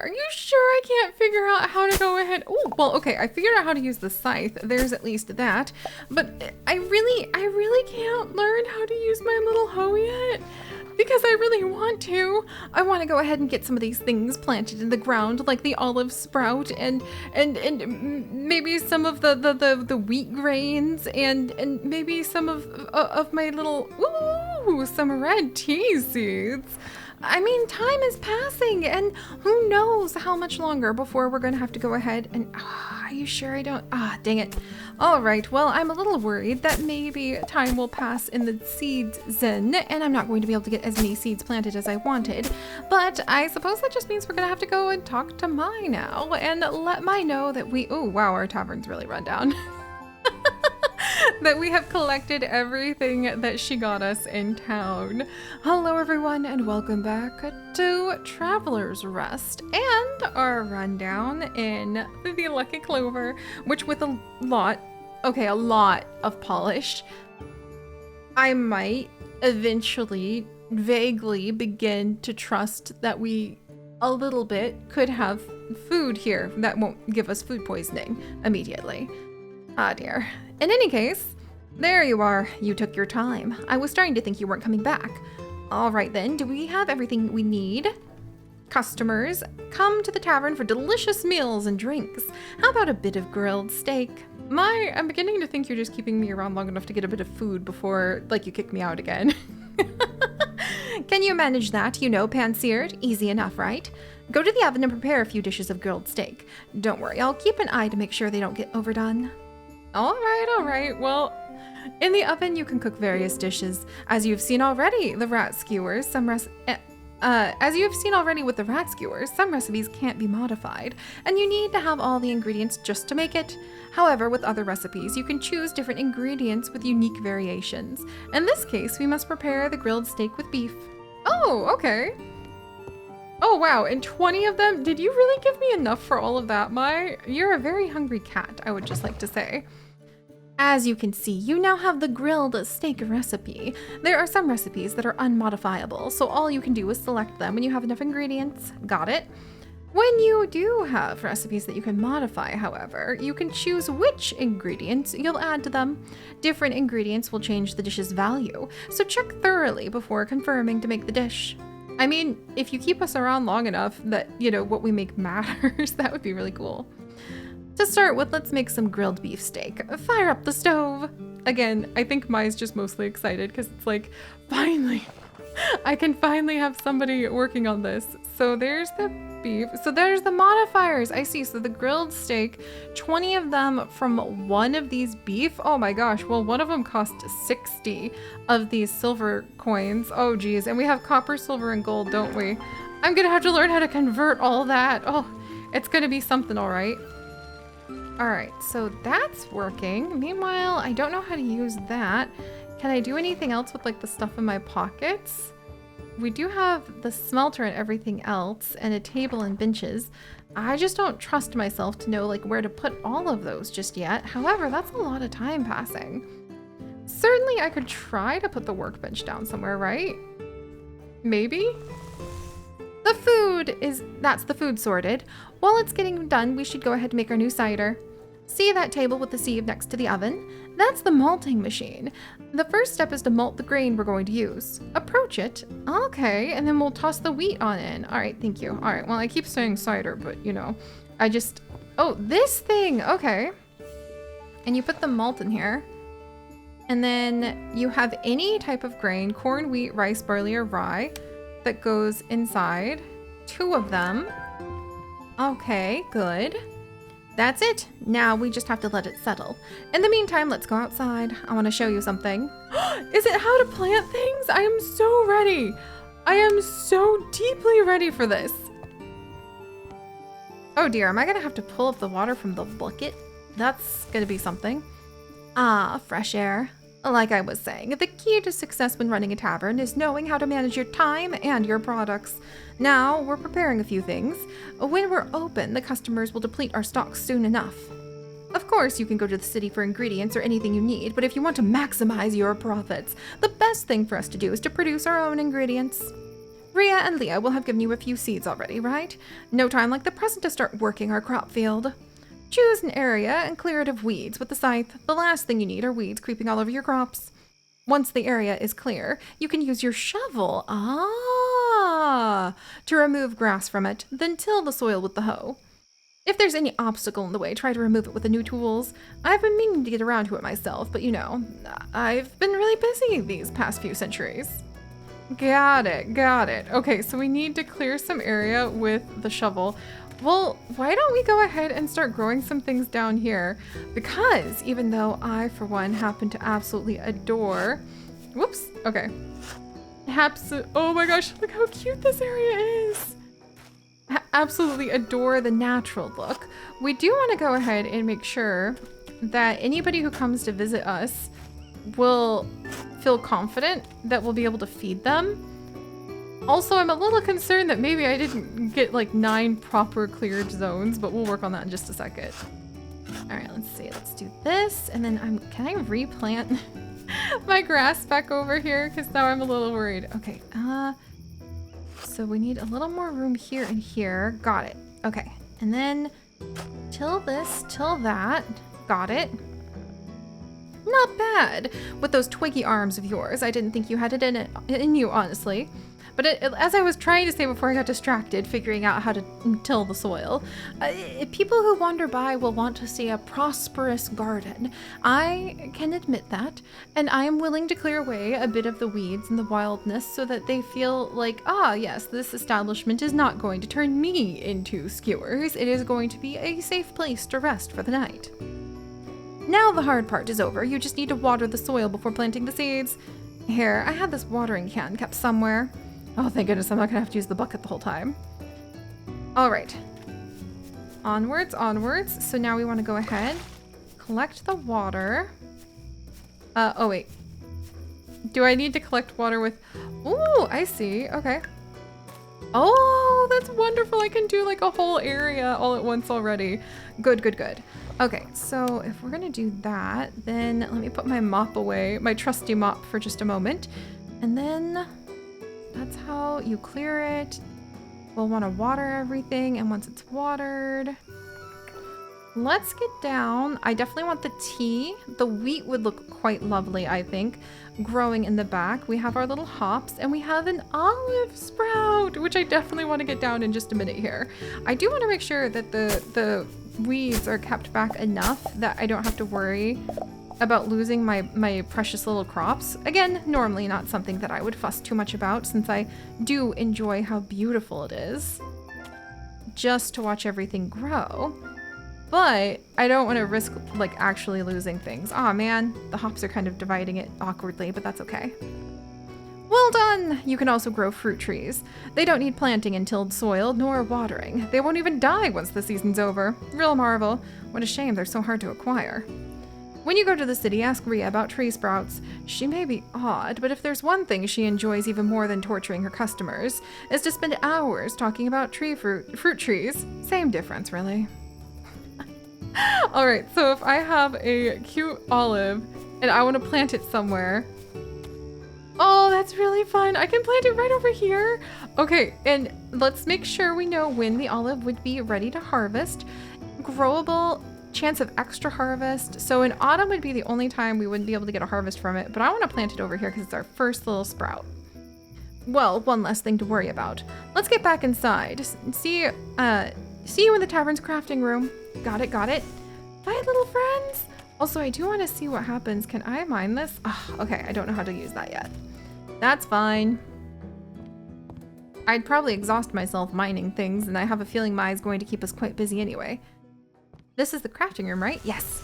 Are you sure I can't figure out how to go ahead? Oh, well, okay, I figured out how to use the scythe. There's at least that. But I really can't learn how to use my little hoe yet. Because I really want to. I want to go ahead and get some of these things planted in the ground, like the olive sprout and maybe some of the wheat grains and maybe some of my little some red tea seeds. I mean, time is passing, and who knows how much longer before we're gonna have to go ahead and, are you sure I don't, dang it. All right, well, I'm a little worried that maybe time will pass in the seeds zen, and I'm not going to be able to get as many seeds planted as I wanted, but I suppose that just means we're gonna have to go and talk to Mai now, and let Mai know that wow, our tavern's really run down. That we have collected everything that she got us in town. Hello everyone and welcome back to Traveler's Rest and our rundown in the Lucky Clover, which with a lot of polish, I might eventually vaguely begin to trust that we a little bit could have food here that won't give us food poisoning immediately. Ah dear. In any case, there you are. You took your time. I was starting to think you weren't coming back. All right then, do we have everything we need? Customers, come to the tavern for delicious meals and drinks. How about a bit of grilled steak? I'm beginning to think you're just keeping me around long enough to get a bit of food before, you kick me out again. Can you manage that? You know, pan-seared? Easy enough, right? Go to the oven and prepare a few dishes of grilled steak. Don't worry, I'll keep an eye to make sure they don't get overdone. All right. Well, in the oven you can cook various dishes. As you've seen already, the rat skewers, as you have seen already with the rat skewers, some recipes can't be modified, and you need to have all the ingredients just to make it. However, with other recipes, you can choose different ingredients with unique variations. In this case, we must prepare the grilled steak with beef. Oh, okay. Oh wow, and 20 of them? Did you really give me enough for all of that, Mai? You're a very hungry cat, I would just like to say. As you can see, you now have the grilled steak recipe. There are some recipes that are unmodifiable, so all you can do is select them when you have enough ingredients. Got it? When you do have recipes that you can modify, however, you can choose which ingredients you'll add to them. Different ingredients will change the dish's value, so check thoroughly before confirming to make the dish. I mean, if you keep us around long enough that, what we make matters, that would be really cool. To start with, let's make some grilled beef steak. Fire up the stove. Again, I think Mai's just mostly excited because it's like, finally, I can finally have somebody working on this. So there's the beef. So there's the modifiers. I see. So the grilled steak, 20 of them from one of these beef. Oh my gosh. Well, one of them cost 60 of these silver coins. Oh geez. And we have copper, silver, and gold, don't we? I'm gonna have to learn how to convert all that. Oh, it's gonna be something, all right. All right, so that's working. Meanwhile, I don't know how to use that. Can I do anything else with the stuff in my pockets? We do have the smelter and everything else and a table and benches. I just don't trust myself to know where to put all of those just yet. However, that's a lot of time passing. Certainly I could try to put the workbench down somewhere, right? Maybe? That's the food sorted. While it's getting done, we should go ahead and make our new cider. See that table with the sieve next to the oven? That's the malting machine. The first step is to malt the grain we're going to use. Approach it. Okay, and then we'll toss the wheat on in. All right, thank you. All right, well, I keep saying cider, but oh, this thing, okay. And you put the malt in here. And then you have any type of grain, corn, wheat, rice, barley, or rye, that goes inside. 2 of them. Okay, good. That's it. Now we just have to let it settle. In the meantime, let's go outside. I want to show you something. Is it how to plant things? I am so ready. I am so deeply ready for this. Oh dear, am I gonna have to pull up the water from the bucket? That's gonna be something. Ah, fresh air. Like I was saying, the key to success when running a tavern is knowing how to manage your time and your products. Now, we're preparing a few things. When we're open, the customers will deplete our stocks soon enough. Of course, you can go to the city for ingredients or anything you need, but if you want to maximize your profits, the best thing for us to do is to produce our own ingredients. Rhea and Leah will have given you a few seeds already, right? No time like the present to start working our crop field. Choose an area and clear it of weeds with the scythe. The last thing you need are weeds creeping all over your crops. Once the area is clear, you can use your shovel to remove grass from it, then till the soil with the hoe. If there's any obstacle in the way, try to remove it with the new tools. I've been meaning to get around to it myself, but you know, I've been really busy these past few centuries. Got it, got it. Okay, so we need to clear some area with the shovel. Well, why don't we go ahead and start growing some things down here? Because even though I, for one, happen to absolutely adore... Whoops, okay. Oh my gosh, look how cute this area is. Absolutely adore the natural look. We do want to go ahead and make sure that anybody who comes to visit us will feel confident that we'll be able to feed them. Also, I'm a little concerned that maybe I didn't get like 9 proper cleared zones, but we'll work on that in just a second. All right, let's see. Let's do this. And then can I replant my grass back over here? Because now I'm a little worried. Okay. So we need a little more room here and here. Got it. Okay. And then till this, till that. Got it. Not bad. With those twiggy arms of yours. I didn't think you had it in you, honestly. But as I was trying to say before I got distracted, figuring out how to till the soil, people who wander by will want to see a prosperous garden. I can admit that, and I am willing to clear away a bit of the weeds and the wildness so that they feel like, ah, yes, this establishment is not going to turn me into skewers. It is going to be a safe place to rest for the night. Now the hard part is over. You just need to water the soil before planting the seeds. Here, I had this watering can kept somewhere. Oh, thank goodness, I'm not gonna have to use the bucket the whole time. All right. Onwards, onwards. So now we want to go ahead, collect the water. Oh wait. Do I need to collect water with... Ooh, I see. Okay. Oh, that's wonderful. I can do like a whole area all at once already. Good, good, good. Okay, so if we're gonna do that, then let me put my mop away, my trusty mop, for just a moment. And then that's how you clear it. We'll want to water everything, and once it's watered, let's get down. I definitely want the tea. The wheat would look quite lovely, I think, growing in the back. We have our little hops, and we have an olive sprout, which I definitely want to get down in just a minute here. I do want to make sure that the weeds are kept back enough that I don't have to worry about losing my precious little crops. Again, normally not something that I would fuss too much about, since I do enjoy how beautiful it is just to watch everything grow. But I don't want to risk like actually losing things. Aw, man, the hops are kind of dividing it awkwardly, but that's okay. Well done! You can also grow fruit trees. They don't need planting in tilled soil, nor watering. They won't even die once the season's over. Real marvel. What a shame they're so hard to acquire. When you go to the city, ask Rhea about tree sprouts. She may be odd, but if there's one thing she enjoys even more than torturing her customers, is to spend hours talking about fruit trees. Same difference, really. All right, so if I have a cute olive and I want to plant it somewhere. Oh, that's really fun. I can plant it right over here. Okay, and let's make sure we know when the olive would be ready to harvest. Growable, chance of extra harvest. So in autumn would be the only time we wouldn't be able to get a harvest from it, but I want to plant it over here because it's our first little sprout. Well, one less thing to worry about. Let's get back inside. See you in the tavern's crafting room. Got it, got it. Bye, little friends. Also, I do want to see what happens. Can I mine this? Oh, okay, I don't know how to use that yet. That's fine. I'd probably exhaust myself mining things, and I have a feeling Mai's going to keep us quite busy anyway. This is the crafting room, right? Yes.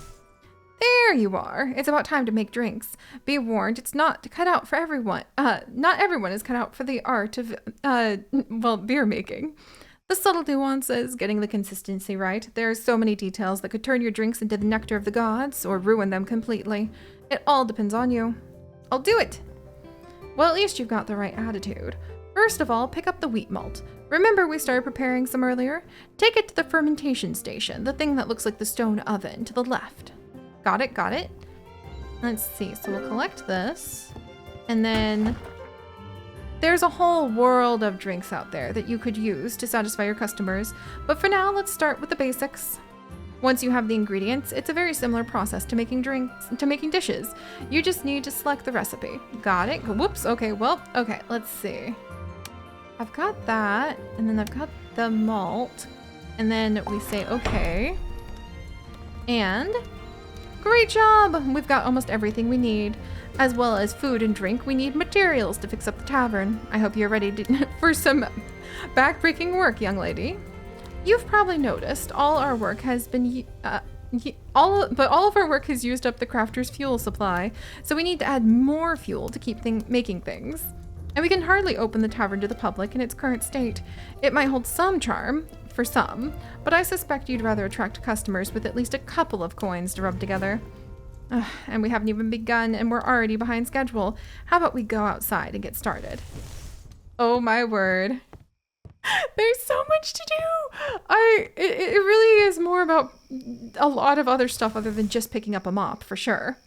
There you are. It's about time to make drinks. Be warned, it's not cut out for everyone. Not everyone is cut out for the art of, well, beer making. The subtle nuances, getting the consistency right. There are so many details that could turn your drinks into the nectar of the gods or ruin them completely. It all depends on you. I'll do it. Well, at least you've got the right attitude. First of all, pick up the wheat malt. Remember we started preparing some earlier? Take it to the fermentation station, the thing that looks like the stone oven to the left. Got it, got it. Let's see, so we'll collect this. And then There's a whole world of drinks out there that you could use to satisfy your customers, but for now, let's start with the basics. Once you have the ingredients, it's a very similar process to making dishes. You just need to select the recipe. Got it? Whoops. Okay, well, okay, let's see. I've got that, and then I've got the malt, and then we say okay. And great job! We've got almost everything we need. As well as food and drink, we need materials to fix up the tavern. I hope you're ready for some backbreaking work, young lady. You've probably noticed all our work has been all of our work has used up the crafter's fuel supply, so we need to add more fuel to keep making things. And we can hardly open the tavern to the public in its current state. It might hold some charm for some, but I suspect you'd rather attract customers with at least a couple of coins to rub together. And we haven't even begun, and we're already behind schedule. How about we go outside and get started? Oh my word. There's so much to do. It really is more about a lot of other stuff other than just picking up a mop, for sure.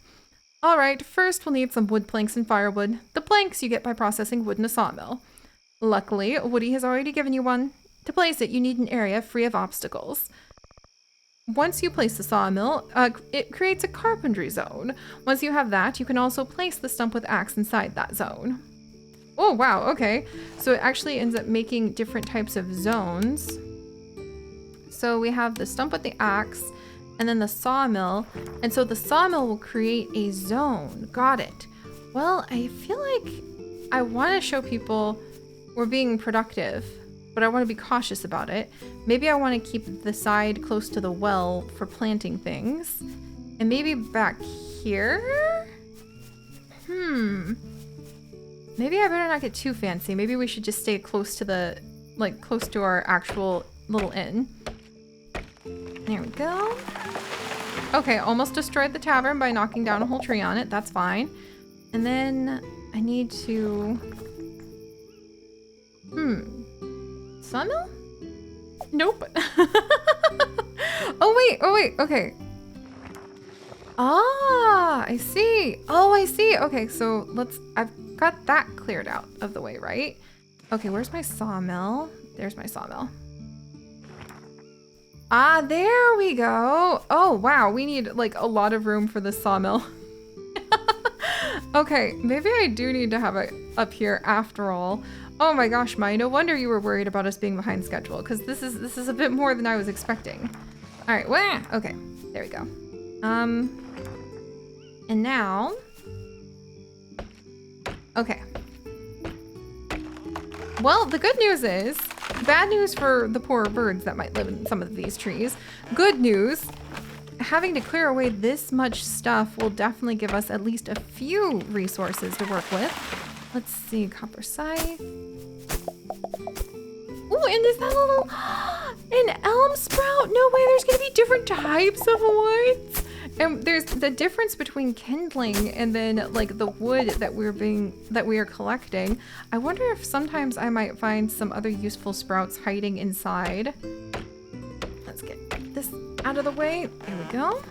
All right, first we'll need some wood planks and firewood. The planks you get by processing wood in a sawmill. Luckily, Woody has already given you one. To place it, you need an area free of obstacles. Once you place the sawmill, it creates a carpentry zone. Once you have that, you can also place the stump with axe inside that zone. Oh, wow, okay. So it actually ends up making different types of zones. So we have the stump with the axe, and then the sawmill. And so the sawmill will create a zone. Got it. Well, I feel like I want to show people we're being productive, but I want to be cautious about it. Maybe I want to keep the side close to the well for planting things. And maybe back here? Maybe I better not get too fancy. Maybe we should just stay close to the, close to our actual little inn. There we go. Okay, almost destroyed the tavern by knocking down a whole tree on it. That's fine. And then I need to... Sawmill? Nope. Oh wait, okay. Ah, I see. Oh, I see. Okay, so I've got that cleared out of the way, right? Okay, where's my sawmill? There's my sawmill. Ah, there we go. Oh, wow, we need a lot of room for this sawmill. Okay, maybe I do need to have it up here after all. Oh my gosh, Mai, no wonder you were worried about us being behind schedule, because this is a bit more than I was expecting. All right, well, okay, there we go. And now, okay. Well, the good news is, bad news for the poor birds that might live in some of these trees. Good news, having to clear away this much stuff will definitely give us at least a few resources to work with. Let's see, copper scythe. Ooh, and is that a little, an elm sprout? No way, there's gonna be different types of woods. And there's the difference between kindling and then the wood that we are collecting. I wonder if sometimes I might find some other useful sprouts hiding inside. Let's get this out of the way. There we go.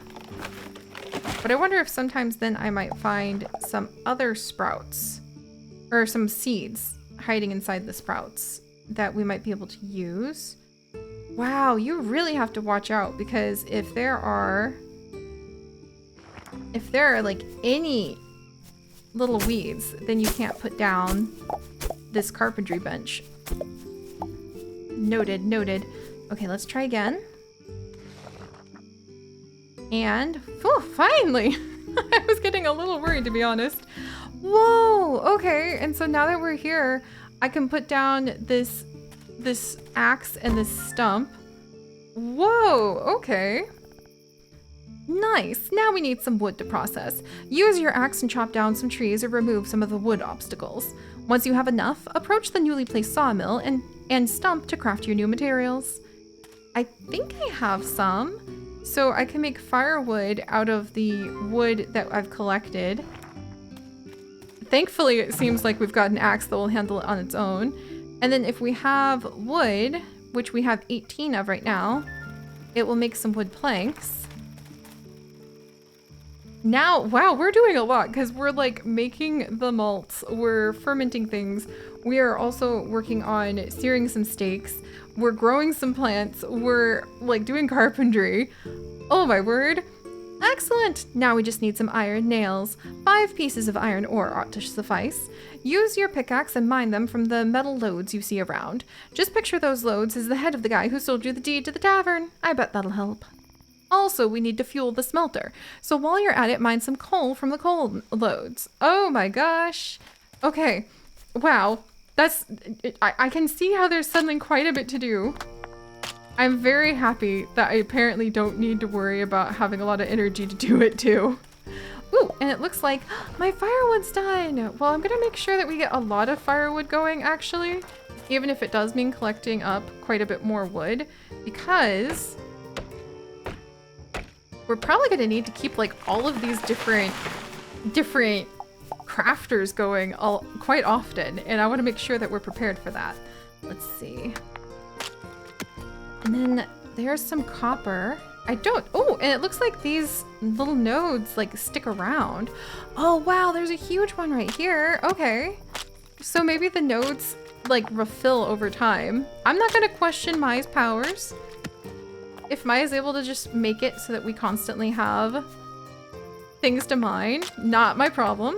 But I wonder if sometimes then I might find some other sprouts or some seeds hiding inside the sprouts that we might be able to use. Wow, you really have to watch out, because if there are any little weeds, then you can't put down this carpentry bench. Noted. Okay, let's try again. And, oh, finally! I was getting a little worried, to be honest. Whoa, okay, and so now that we're here, I can put down this axe and this stump. Whoa, okay. Nice, now we need some wood to process. Use your axe and chop down some trees or remove some of the wood obstacles. Once you have enough, approach the newly placed sawmill and stump to craft your new materials. I think I have some, so I can make firewood out of the wood that I've collected. Thankfully, it seems like we've got an axe that will handle it on its own. And then if we have wood, which we have 18 of right now, it will make some wood planks. Now, wow, we're doing a lot because we're like making the malts, we're fermenting things. We are also working on searing some steaks. We're growing some plants. We're like doing carpentry. Oh my word. Excellent. Now we just need some iron nails. 5 pieces of iron ore ought to suffice. Use your pickaxe and mine them from the metal loads you see around. Just picture those loads as the head of the guy who sold you the deed to the tavern. I bet that'll help. Also, we need to fuel the smelter. So while you're at it, mine some coal from the coal loads. Oh my gosh. Okay. Wow. I can see how there's suddenly quite a bit to do. I'm very happy that I apparently don't need to worry about having a lot of energy to do it too. Ooh, and it looks like my firewood's done. Well, I'm gonna make sure that we get a lot of firewood going actually, even if it does mean collecting up quite a bit more wood, because we're probably gonna need to keep like all of these different crafters going quite often, and I want to make sure that we're prepared for that. Let's see. And then there's some copper. Oh, and it looks like these little nodes like stick around. Oh wow, there's a huge one right here. Okay. So maybe the nodes like refill over time. I'm not gonna question Mai's powers. If Mai is able to just make it so that we constantly have things to mine, not my problem.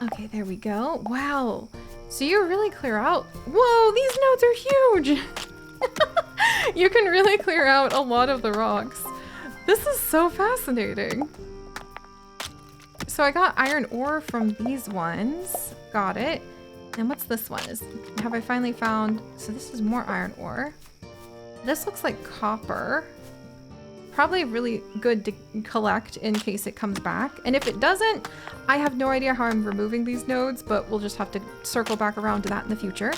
Okay, there we go. Wow. So you really clear out. Whoa, these nodes are huge. You can really clear out a lot of the rocks. This is so fascinating. So I got iron ore from these ones. Got it. And what's this one? Have I finally found? So this is more iron ore. This looks like copper. Probably really good to collect in case it comes back. And if it doesn't, I have no idea how I'm removing these nodes, but we'll just have to circle back around to that in the future.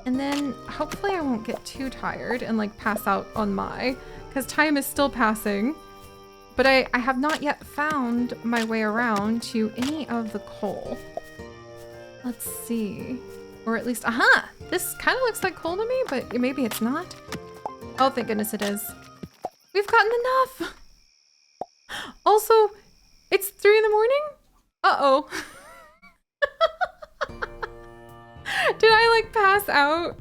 And then hopefully I won't get too tired and like pass out on because time is still passing. But I have not yet found my way around to any of the coal. Let's see. Or at least, aha! This kind of looks like coal to me, but maybe it's not. Oh, thank goodness it is. We've gotten enough! Also, it's 3 in the morning? Uh-oh. Did I like pass out?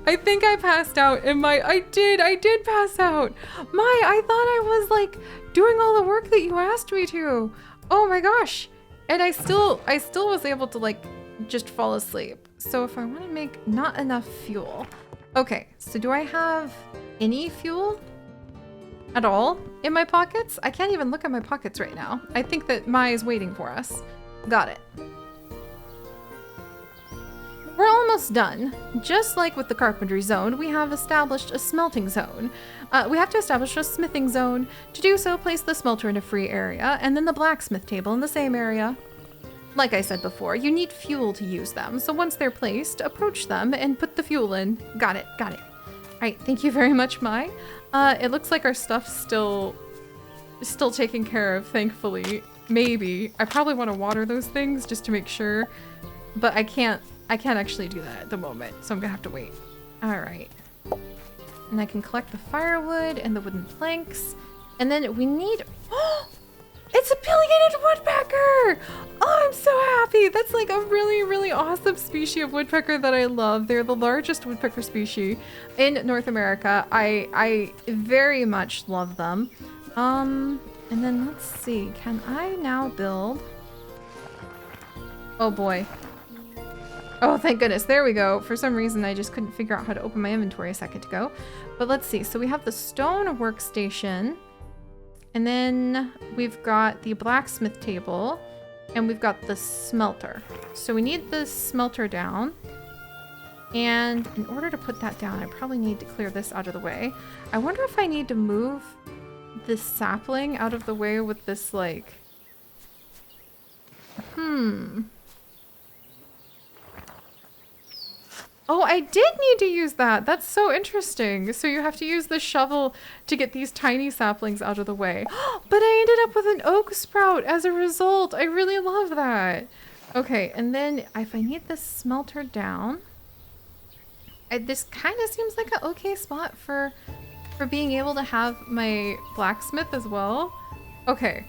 I think I passed out and I did pass out. I thought I was like doing all the work that you asked me to. Oh my gosh. And I still was able to like just fall asleep. So if I want to make not enough fuel. Okay, so do I have any fuel at all in my pockets? I can't even look at my pockets right now. I think that Mai is waiting for us. Got it. We're almost done. Just like with the carpentry zone, we have established a smelting zone. We have to establish a smithing zone. To do so, place the smelter in a free area, and then the blacksmith table in the same area. Like I said before, you need fuel to use them, so once they're placed, approach them and put the fuel in. Got it, got it. All right, thank you very much, Mai. It looks like our stuff's still taken care of, thankfully. Maybe. I probably want to water those things just to make sure, but I can't actually do that at the moment, so I'm gonna have to wait. All right. And I can collect the firewood and the wooden planks, and then we need, oh! It's a pileated woodpecker! Oh, I'm so happy! That's like a really, really awesome species of woodpecker that I love. They're the largest woodpecker species in North America. I very much love them. And then let's see, can I now build? Oh boy. Oh, thank goodness, there we go. For some reason, I just couldn't figure out how to open my inventory a second ago. But let's see, so we have the stone workstation. And then we've got the blacksmith table, and we've got the smelter. So we need the smelter down. And in order to put that down, I probably need to clear this out of the way. I wonder if I need to move this sapling out of the way with this, like... Oh, I did need to use that. That's so interesting. So you have to use the shovel to get these tiny saplings out of the way. But I ended up with an oak sprout as a result. I really love that. Okay, and then if I need this smelter down, this kind of seems like an okay spot for for being able to have my blacksmith as well. Okay.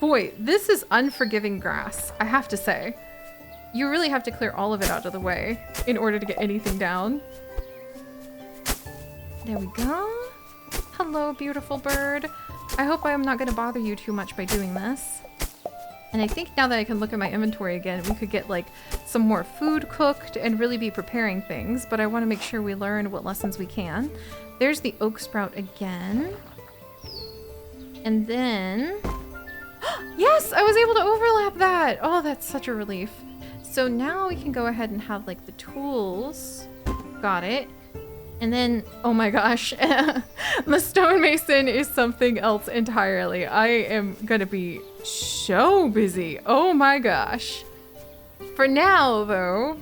Boy, this is unforgiving grass, I have to say. You really have to clear all of it out of the way in order to get anything down. There we go. Hello, beautiful bird. I hope I'm not going to bother you too much by doing this. And I think now that I can look at my inventory again, we could get like some more food cooked and really be preparing things, but I want to make sure we learn what lessons we can. There's the oak sprout again. And then... Yes, I was able to overlap that! Oh, that's such a relief. So now we can go ahead and have like the tools. Got it. And then, oh my gosh, the stonemason is something else entirely. I am gonna be so busy. Oh my gosh. For now, though,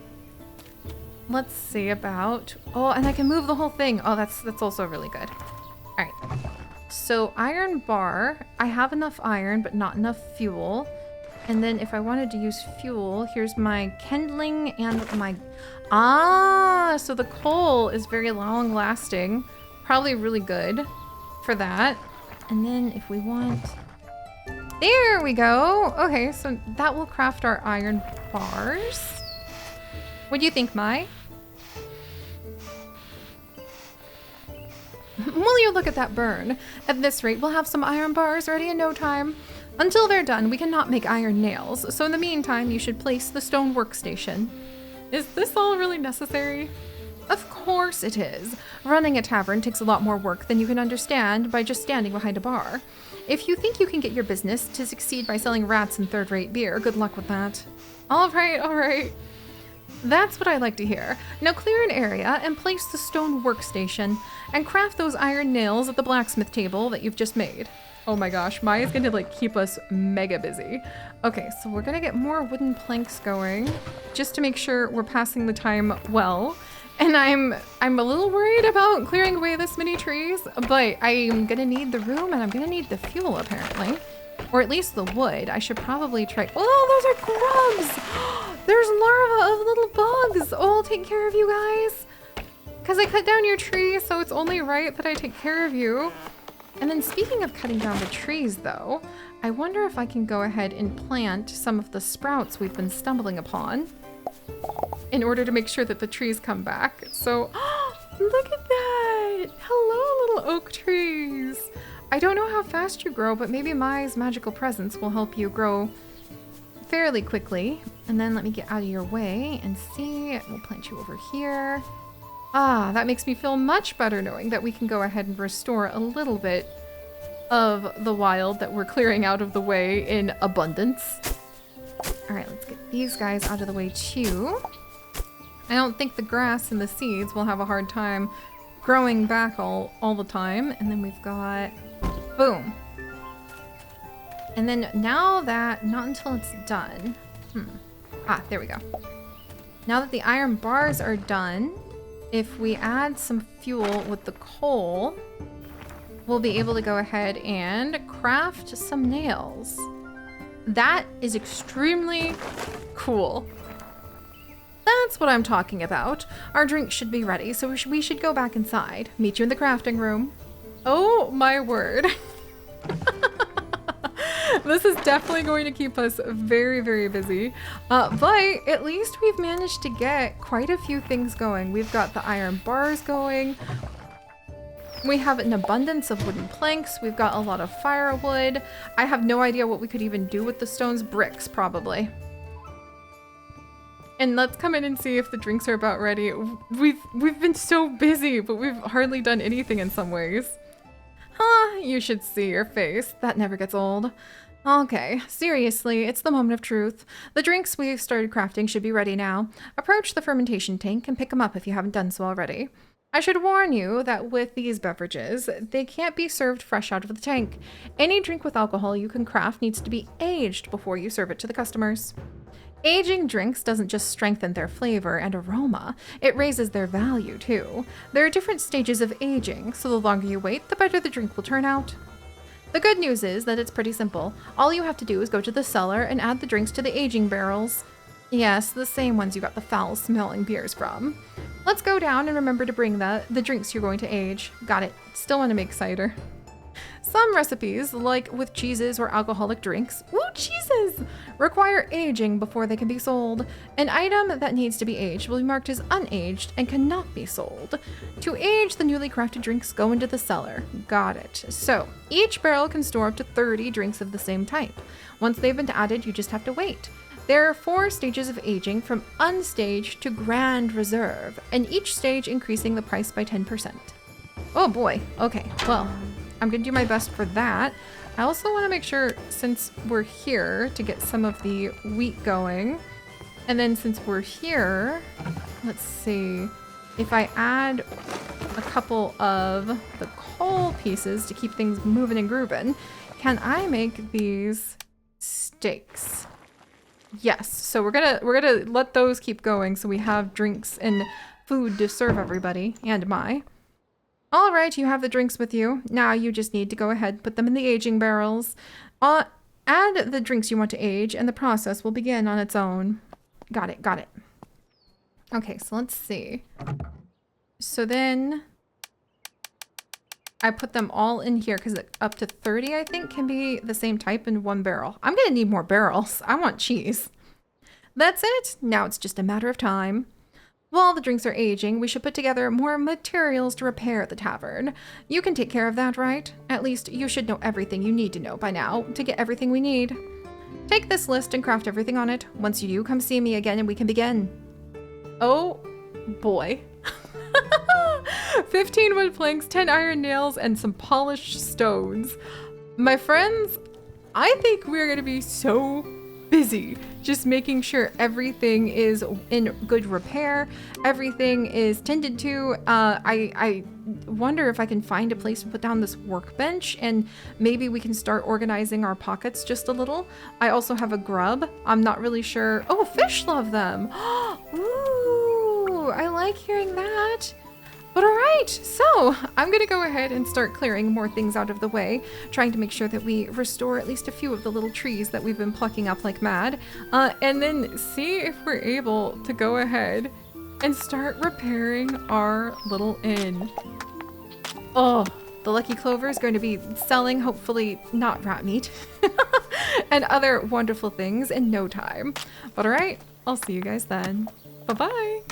let's see about... Oh, and I can move the whole thing. Oh, that's also really good. All right. So iron bar. I have enough iron, but not enough fuel. And then if I wanted to use fuel, here's my kindling and my... Ah, so the coal is very long lasting. Probably really good for that. And then if we want... There we go. Okay, so that will craft our iron bars. What do you think, Mai? Will you look at that burn? At this rate, we'll have some iron bars ready in no time. Until they're done, we cannot make iron nails, so in the meantime, you should place the stone workstation. Is this all really necessary? Of course it is. Running a tavern takes a lot more work than you can understand by just standing behind a bar. If you think you can get your business to succeed by selling rats and third-rate beer, good luck with that. All right, all right. That's what I like to hear. Now clear an area and place the stone workstation and craft those iron nails at the blacksmith table that you've just made. Oh my gosh, Maya's gonna like keep us mega busy. Okay, so we're gonna get more wooden planks going just to make sure we're passing the time well. And I'm a little worried about clearing away this many trees, but I'm gonna need the room and I'm gonna need the fuel apparently. Or at least the wood. I should probably try. Oh, those are grubs! There's larvae of little bugs! Oh, I'll take care of you guys. Because I cut down your tree, so it's only right that I take care of you. And then speaking of cutting down the trees though, I wonder if I can go ahead and plant some of the sprouts we've been stumbling upon in order to make sure that the trees come back. So, look at that! Hello, little oak trees! I don't know how fast you grow, but maybe Mai's magical presence will help you grow fairly quickly. And then let me get out of your way and see. We'll plant you over here. Ah, that makes me feel much better knowing that we can go ahead and restore a little bit of the wild that we're clearing out of the way in abundance. All right, let's get these guys out of the way too. I don't think the grass and the seeds will have a hard time growing back all the time. And then we've got, boom. And then now that, not until it's done. Ah, there we go. Now that the iron bars are done, if we add some fuel with the coal, we'll be able to go ahead and craft some nails. That is extremely cool. That's what I'm talking about. Our drink should be ready, so we should go back inside. Meet you in the crafting room. Oh my word. This is definitely going to keep us very, very busy. But at least we've managed to get quite a few things going. We've got the iron bars going. We have an abundance of wooden planks. We've got a lot of firewood. I have no idea what we could even do with the stones. Bricks, probably. And let's come in and see if the drinks are about ready. We've been so busy, but we've hardly done anything in some ways. Huh, you should see your face. That never gets old. Okay, seriously, it's the moment of truth. The drinks we've started crafting should be ready now. Approach the fermentation tank and pick them up if you haven't done so already. I should warn you that with these beverages, they can't be served fresh out of the tank. Any drink with alcohol you can craft needs to be aged before you serve it to the customers. Aging drinks doesn't just strengthen their flavor and aroma, it raises their value too. There are different stages of aging, so the longer you wait, the better the drink will turn out. The good news is that it's pretty simple. All you have to do is go to the cellar and add the drinks to the aging barrels. Yes, the same ones you got the foul-smelling beers from. Let's go down and remember to bring the drinks you're going to age. Got it. Still want to make cider. Some recipes, like with cheeses or alcoholic drinks, cheeses, require aging before they can be sold. An item that needs to be aged will be marked as unaged and cannot be sold. To age the newly crafted drinks, go into the cellar. Got it. So each barrel can store up to 30 drinks of the same type. Once they've been added, you just have to wait. There are 4 stages of aging, from unstaged to grand reserve, and each stage increasing the price by 10%. Oh boy. Okay, well, I'm gonna do my best for that. I also want to make sure, since we're here, to get some of the wheat going. And then since we're here, let's see, if I add a couple of the coal pieces to keep things moving and grooving, can I make these steaks? Yes, so we're gonna let those keep going so we have drinks and food to serve everybody, and all right, you have the drinks with you. Now you just need to go ahead, put them in the aging barrels. Add the drinks you want to age, and the process will begin on its own. Got it, got it. Okay, so let's see. So then I put them all in here because up to 30, I think, can be the same type in one barrel. I'm gonna need more barrels. I want cheese. That's it. Now it's just a matter of time. While the drinks are aging, we should put together more materials to repair the tavern. You can take care of that, right? At least you should know everything you need to know by now to get everything we need. Take this list and craft everything on it. Once you do, come see me again and we can begin. Oh boy. 15 wood planks, 10 iron nails, and some polished stones. My friends, I think we're gonna be so busy just making sure everything is in good repair, everything is tended to. I wonder if I can find a place to put down this workbench, and maybe we can start organizing our pockets just a little. I also have a grub. I'm not really sure. Oh, fish love them. Ooh, I like hearing that. But all right, so I'm gonna go ahead and start clearing more things out of the way, trying to make sure that we restore at least a few of the little trees that we've been plucking up like mad, and then see if we're able to go ahead and start repairing our little inn. Oh, the Lucky Clover is going to be selling, hopefully not rat meat, and other wonderful things in no time. But all right, I'll see you guys then. Bye-bye.